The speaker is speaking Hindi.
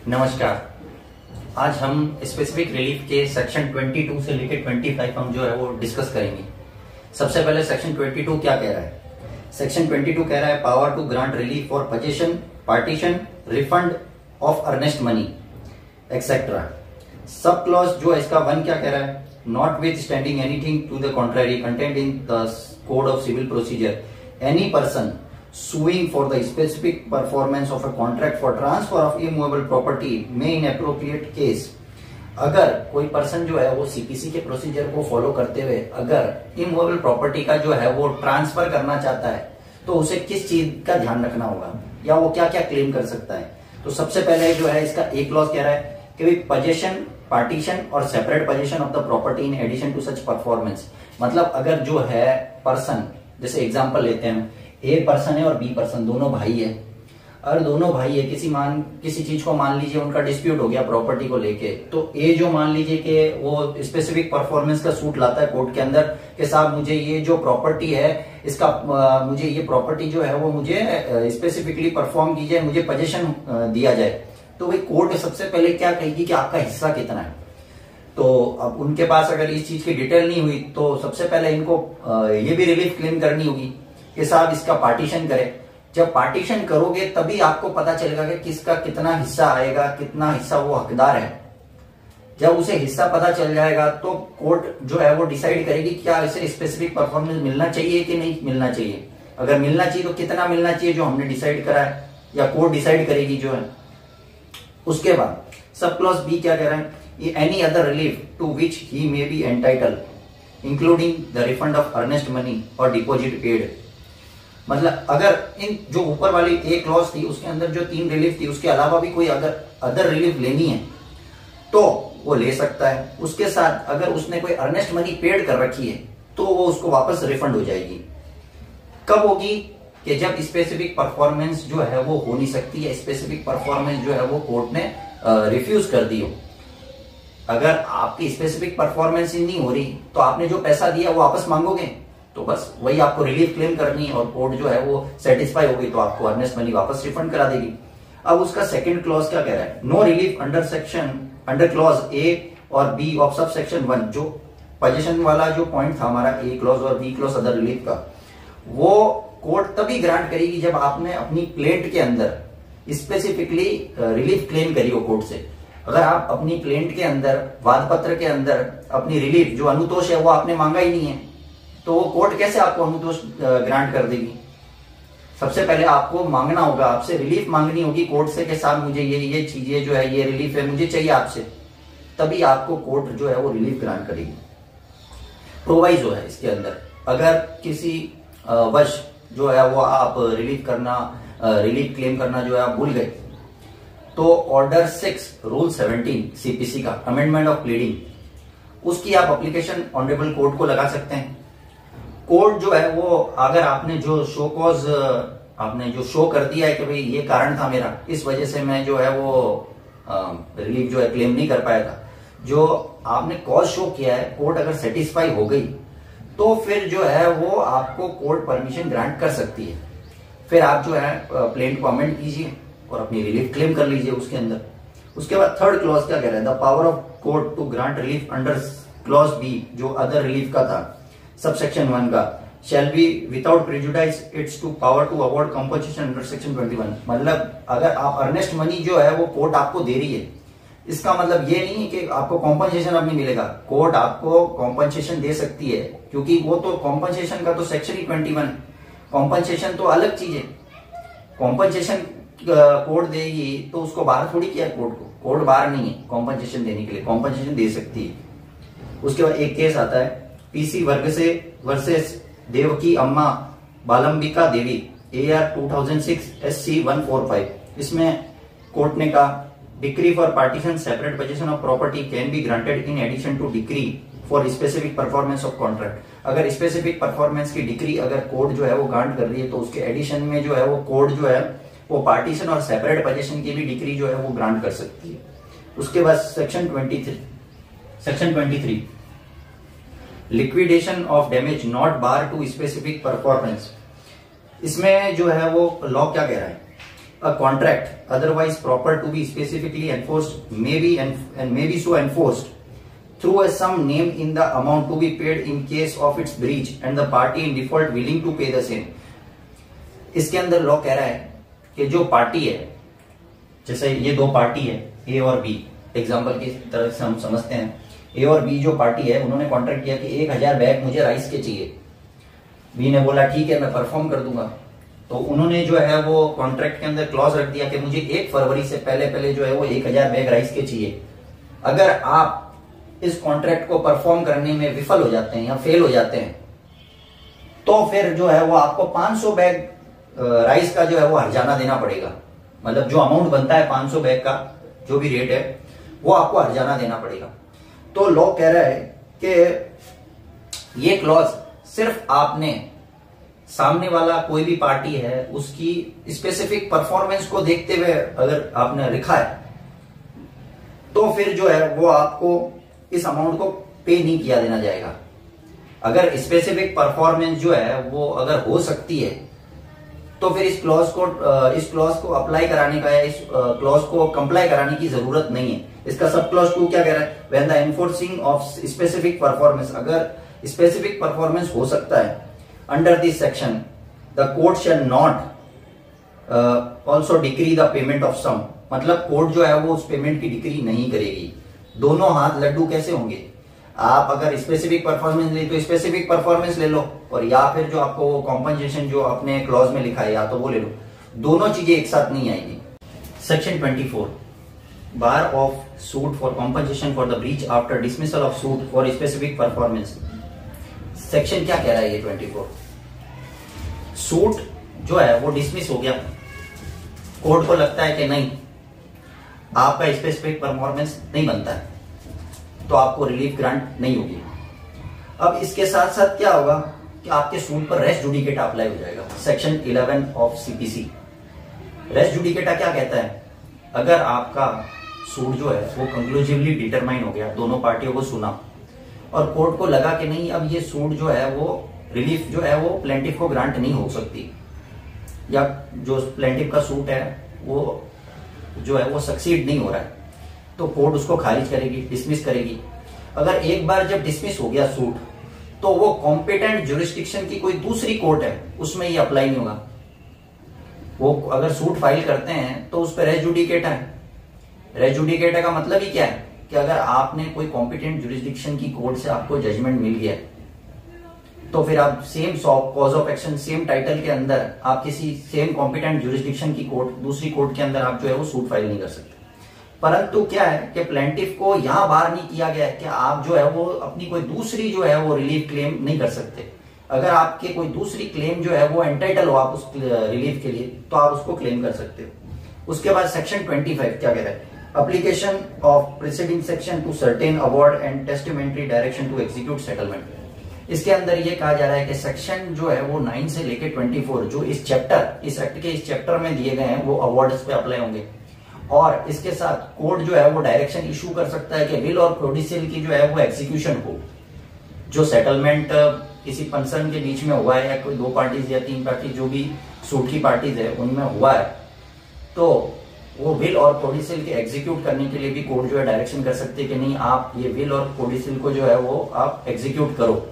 नमस्कार। आज हम स्पेसिफिक रिलीफ के सेक्शन 22 से लेकर 25 हम जो है वो डिस्कस करेंगे। सबसे पहले सेक्शन 22 क्या कह रहा है? सेक्शन 22 कह रहा है power to grant relief for possession, partition, refund of earnest money etcetera. Sub clause जो है इसका 1 क्या कह रहा है? Notwithstanding anything to the contrary content in the code of civil procedure, any person suing for the specific performance of a contract for transfer of immovable property may in appropriate case। अगर कोई पर्सन जो है वो सीपीसी के प्रोसीजर को फॉलो करते हुए अगर इमूवेबल प्रॉपर्टी का जो है वो ट्रांसफर करना चाहता है तो उसे किस चीज का ध्यान रखना होगा या वो क्या क्या क्लेम कर सकता है। तो सबसे पहले जो है इसका एक क्लॉज कह रहा है कि भाई पोजेशन, पार्टीशन और separate possession of the property in addition to such performance. मतलब अगर जो है पर्सन, जैसे एग्जांपल लेते हैं, ए पर्सन है और बी पर्सन, दोनों भाई है। और दोनों भाई है, किसी चीज को मान लीजिए उनका डिस्प्यूट हो गया प्रॉपर्टी को लेके, तो ए जो मान लीजिए कि वो स्पेसिफिक परफॉर्मेंस का सूट लाता है कोर्ट के अंदर कि साहब मुझे ये जो प्रॉपर्टी है इसका मुझे ये प्रॉपर्टी जो है वो मुझे स्पेसिफिकली परफॉर्म की जाए, मुझे पोजीशन दिया जाए। तो भाई कोर्ट सबसे पहले क्या कहेगी कि आपका हिस्सा कितना है। तो अब उनके पास अगर इस चीज की डिटेल नहीं हुई तो सबसे पहले इनको ये भी रिलीफ क्लेम करनी होगी कि साहब इसका पार्टीशन करें। जब पार्टीशन करोगे तभी आपको पता चलेगा कि किसका कितना हिस्सा आएगा, कितना हिस्सा वो हकदार है। जब उसे हिस्सा पता चल जाएगा तो कोर्ट जो है वो डिसाइड करेगी क्या इसे स्पेसिफिक परफॉर्मेंस मिलना चाहिए कि नहीं मिलना चाहिए। अगर मिलना चाहिए तो कितना मिलना चाहिए जो हमने डिसाइड करा है, या कोर्ट डिसाइड करेगी जो है। उसके बाद सब क्लॉज बी क्या कह रहा है? Any other relief to which he may be entitle including the refund of earnest money और डिपॉजिट पेड। मतलब अगर इन जो ऊपर वाली एक क्लॉज थी उसके अंदर जो 3 रिलीफ थी उसके अलावा भी कोई अगर अदर रिलीफ लेनी है तो वो ले सकता है। उसके साथ अगर उसने कोई अर्नेस्ट मनी पेड कर रखी है तो वो उसको वापस रिफंड हो जाएगी। कब होगी? कि जब स्पेसिफिक परफॉर्मेंस जो है वो हो नहीं सकती है, स्पेसिफिक परफॉर्मेंस जो है वो कोर्ट ने रिफ्यूज कर दी हो। अगर आपकी स्पेसिफिक परफॉर्मेंस ही नहीं हो रही तो आपने जो पैसा दिया वो वापस मांगोगे, तो बस वही आपको रिलीफ क्लेम करनी है और कोर्ट जो है वो सेटिस्फाई हो गई तो आपको अर्नेस्ट मनी वापस रिफंड करा देगी। अब उसका सेकंड क्लॉज क्या कह रहा है? No relief under clause A और बी ऑफ सब सेक्शन 1। जो पोजीशन वाला जो पॉइंट था हमारा ए क्लॉज और बी क्लॉज अदर रिलीफ का, वो कोर्ट तभी ग्रांट करेगी जब आपने अपनी प्लेंट के अंदर स्पेसिफिकली रिलीफ क्लेम करी हो कोर्ट से। अगर आप अपनी प्लेंट के अंदर, वाद पत्र के अंदर अपनी रिलीफ जो अनुतोष है वो आपने मांगा ही नहीं है तो वो कोर्ट कैसे आपको अनुतोष ग्रांट कर देगी? सबसे पहले आपको मांगना होगा, आपसे रिलीफ मांगनी होगी कोर्ट से कि साहब मुझे ये चीजें जो है, ये रिलीफ है मुझे चाहिए आपसे, तभी आपको कोर्ट जो है वो रिलीफ ग्रांट करेगी। प्रोवाइजो है इसके अंदर, अगर किसी वश जो है वो आप रिलीफ क्लेम करना जो है आप भूल गए तो ऑर्डर 6 रूल 17 सीपीसी का अमेंडमेंट ऑफ प्लीडिंग, उसकी आप एप्लीकेशन ऑनरेबल कोर्ट को लगा सकते हैं। कोर्ट जो है वो अगर आपने जो शो कॉज आपने जो शो कर दिया है कि भाई ये कारण था मेरा, इस वजह से मैं जो है वो रिलीफ जो है क्लेम नहीं कर पाया था, जो आपने कॉज शो किया है, कोर्ट अगर सेटिस्फाई हो गई तो फिर जो है वो आपको कोर्ट परमिशन ग्रांट कर सकती है। फिर आप जो है प्लेंट को अमेंड कीजिए और अपनी रिलीफ क्लेम कर लीजिए उसके अंदर। उसके बाद थर्ड क्लॉज क्या कह रहा है? The power of court to grant relief under clause B, जो अदर रिलीफ का था सबसेक्शन 1 का, shall be without prejudice its to power to award compensation under section 21। मतलब अगर आप अर्नेस्ट मनी जो है वो कोर्ट आपको दे रही है, इसका मतलब ये नहीं है कि आपको कॉम्पनसेशन अब नहीं मिलेगा। कोर्ट आपको कॉम्पनसेशन दे सकती है क्योंकि वो तो कॉम्पनसेशन का तो सेक्शन ही 21, कॉम्पनसेशन तो अलग चीज है। कॉम्पनसेशन कोर्ट देगी तो उसको बाहर थोड़ी किया कोर्ट को, कोर्ट बाहर नहीं है कॉम्पनसेशन देने के लिए, कॉम्पनसेशन दे सकती है। उसके बाद एक केस आता है पीसी वर्ग से वर्सेस देवकी अम्मा बालंबिका देवी AR 2006 SC 145। इसमें कोर्ट ने कहा decree for partition separate possession of property can be granted in addition to decree for specific performance of contract. अगर स्पेसिफिक परफॉर्मेंस की डिक्री अगर कोर्ट जो है वो ग्रांट कर रही है तो उसके एडिशन में जो है वो कोर्ट जो है वो पार्टीशन और सेपरेट पोजीशन की भी डिक्री जो है वो ग्रांट कर सकती है। उसके बाद section 23 liquidation of damage not bar to specific performance. इसमें जो है वो लॉ क्या कह रहा है a contract otherwise proper to be specifically enforced may be so enforced through a sum named in the amount to be paid in case of its breach and the party in default willing to pay the same. इसके अंदर लॉ कह रहा है कि जो पार्टी है, जैसे ये दो पार्टी है ए और बी, एग्जांपल की तरह से हम समझते हैं, ए और बी जो पार्टी है उन्होंने कॉन्ट्रैक्ट किया कि 1000 बैग मुझे राइस के चाहिए। बी ने बोला ठीक है मैं परफॉर्म कर दूंगा, तो उन्होंने जो है वो कॉन्ट्रैक्ट के अंदर क्लॉज रख दिया कि मुझे 1 फरवरी से पहले जो है वो 1000 बैग राइस के चाहिए। अगर आप इस कॉन्ट्रैक्ट को परफॉर्म करने में विफल हो जाते हैं या फेल हो जाते हैं तो फिर जो है वो आपको 500 बैग राइस का जो है वो हर्जाना देना पड़ेगा। मतलब जो अमाउंट बनता है 500 बैग का जो भी रेट है वो आपको हर्जाना देना पड़ेगा। तो लॉ कह रहा है कि ये क्लॉज सिर्फ आपने सामने वाला कोई भी पार्टी है उसकी स्पेसिफिक परफॉर्मेंस को देखते हुए अगर आपने लिखा है तो फिर जो है वो आपको इस अमाउंट को पे नहीं किया देना जाएगा। अगर स्पेसिफिक परफॉर्मेंस जो है वो अगर हो सकती है तो फिर इस क्लॉज को अप्लाई कराने का या इस क्लॉज को कंप्लाई कराने की जरूरत नहीं है। इसका सब क्लॉज 2 क्या कह रहा है, when the enforcing of specific performance, अगर स्पेसिफिक परफॉर्मेंस हो सकता है under this section the court shall not also decree the payment of sum. मतलब कोर्ट जो है वो उस पेमेंट की डिक्री नहीं करेगी। दोनों हाथ लड्डू कैसे होंगे, आप अगर स्पेसिफिक परफॉर्मेंस ले तो स्पेसिफिक परफॉर्मेंस ले लो और या फिर जो आपको वो कॉम्पनसेशन जो अपने क्लॉज में लिखा है या तो वो ले लो, दोनों चीजें एक साथ नहीं आएगी। Section 24 bar of suit for compensation for the breach after dismissal of suit for specific performance. Section क्या कह रहा है ये 24, सूट जो है वो डिसमिस हो गया, कोर्ट को लगता है कि नहीं आपका स्पेसिफिक परफॉर्मेंस नहीं बनता है तो आपको रिलीफ ग्रांट नहीं होगी। अब इसके साथ साथ क्या होगा कि आपके सूट पर रेस जुडिकेटा अप्लाई हो जाएगा। Section 11 of CPC. Res judicata क्या कहता है, अगर आपका सूट जो है वो कंक्लूसिवली डिटरमाइन हो गया, दोनों पार्टियों को सुना और कोर्ट को लगा कि नहीं अब ये सूट जो है वो रिलीफ जो है वो प्लेंटिफ को ग्रांट नहीं हो सकती, या जो प्लेंटिफ का सूट है वो जो है वो सक्सीड नहीं हो रहा है, तो कोर्ट उसको खारिज करेगी, डिसमिस करेगी। अगर एक बार जब डिसमिस हो गया सूट तो वो कॉम्पिटेंट ज्यूरिसडिक्शन की कोई दूसरी कोर्ट है उसमें ये अप्लाई नहीं होगा। वो अगर सूट फाइल करते हैं तो उस पर रेस जुडिकेटा है। रेस जुडिकेटा का मतलब ही क्या है कि अगर आपने कोई कॉम्पिटेंट ज्यूरिसडिक्शन की कोर्ट से आपको जजमेंट मिल गया तो फिर आप same cause of action same title के अंदर आप किसी सेम कॉम्पिटेंट ज्यूरिसडिक्शन की कोर्ट दूसरी कोर्ट के अंदर आप जो है वो सूट फाइल नहीं कर सकते। परंतु क्या है कि प्लेंटिफ को यहां बार नहीं किया गया है कि आप जो है वो अपनी कोई दूसरी जो है वो रिलीफ क्लेम नहीं कर सकते। अगर आपके कोई दूसरी क्लेम जो है वो एंटाइटल हो आप उस रिलीफ के लिए तो आप उसको क्लेम कर सकते हो। उसके बाद सेक्शन 25 क्या कह रहा है, application of preceding section to certain award and testamentary direction to execute settlement. इसके अंदर ये कहा जा रहा है कि सेक्शन जो है वो 9 से लेकर 24 जो इस एक्ट के इस चैप्टर में दिए गए हैं वो अवार्ड्स पे अप्लाई होंगे। और इसके साथ कोर्ट जो है वो डायरेक्शन इशू कर सकता है कि विल और प्रोडिसल की जो है वो एग्जीक्यूशन हो। जो सेटलमेंट किसी पर्सन के बीच में हुआ है या कोई 2 पार्टीज या 3 पार्टी जो भी सूट की पार्टीज है उनमें हुआ है तो वो विल और प्रोडिसल के एग्जीक्यूट करने के लिए भी कोर्ट जो है डायरेक्शन कर सकते हैं कि नहीं आप ये विल और प्रोडिसल को जो है वो आप एग्जीक्यूट करो।